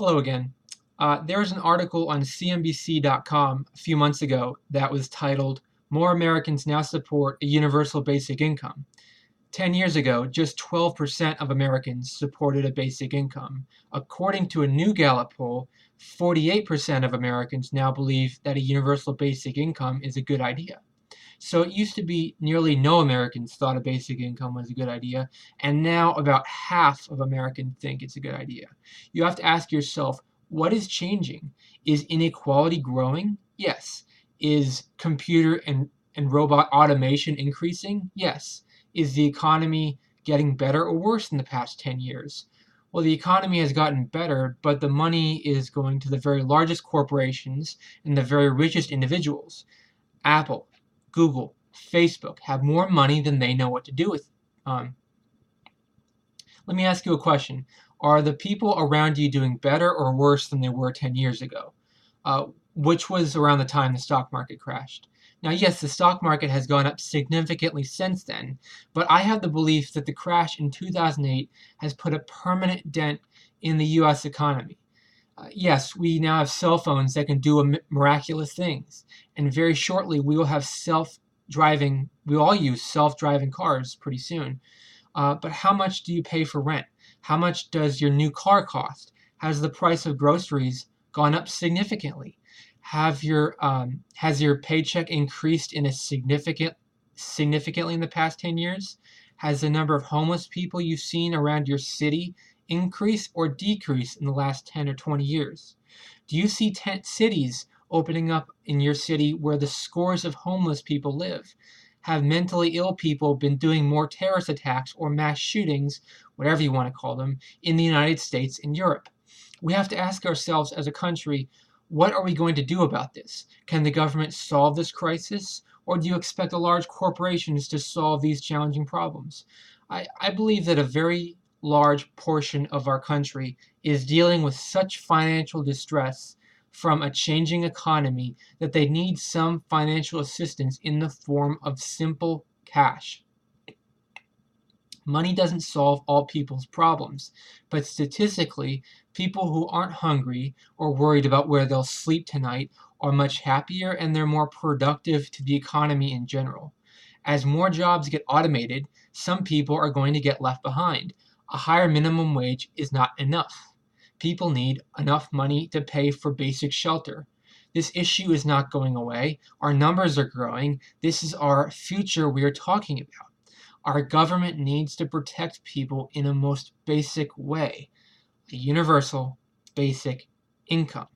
Hello again. There was an article on CNBC.com a few months ago that was titled, "More Americans Now Support a Universal Basic Income." 10 years ago, just 12% of Americans supported a basic income. According to a new Gallup poll, 48% of Americans now believe that a universal basic income is a good idea. So it used to be nearly no Americans thought a basic income was a good idea, and now about half of Americans think it's a good idea. You have to ask yourself, what is changing? Is inequality growing? Yes. Is computer and robot automation increasing? Yes. Is the economy getting better or worse in the past 10 years? Well, the economy has gotten better, but the money is going to the very largest corporations and the very richest individuals. Apple, Google, Facebook have more money than they know what to do with. Let me ask you a question. Are the people around you doing better or worse than they were 10 years ago? Which was around the time the stock market crashed. Now, yes, the stock market has gone up significantly since then, but I have the belief that the crash in 2008 has put a permanent dent in the U.S. economy. Yes, we now have cell phones that can do miraculous things, and very shortly we will have we'll all use self-driving cars pretty soon. But how much do you pay for rent? How much does your new car cost? Has the price of groceries gone up significantly? Has your paycheck increased in a significantly in the past 10 years? Has the number of homeless people you've seen around your city increase or decrease in the last 10 or 20 years? Do you see cities opening up in your city where the scores of homeless people live? Have mentally ill people been doing more terrorist attacks or mass shootings, whatever you want to call them, in the United States and Europe? We have to ask ourselves as a country, what are we going to do about this? Can the government solve this crisis? Or do you expect the large corporations to solve these challenging problems? I believe that a very large portion of our country is dealing with such financial distress from a changing economy that they need some financial assistance in the form of simple cash. Money doesn't solve all people's problems, but statistically, people who aren't hungry or worried about where they'll sleep tonight are much happier and they're more productive to the economy in general. As more jobs get automated, some people are going to get left behind. A higher minimum wage is not enough. People need enough money to pay for basic shelter. This issue is not going away. Our numbers are growing. This is our future we are talking about. Our government needs to protect people in a most basic way, a universal basic income.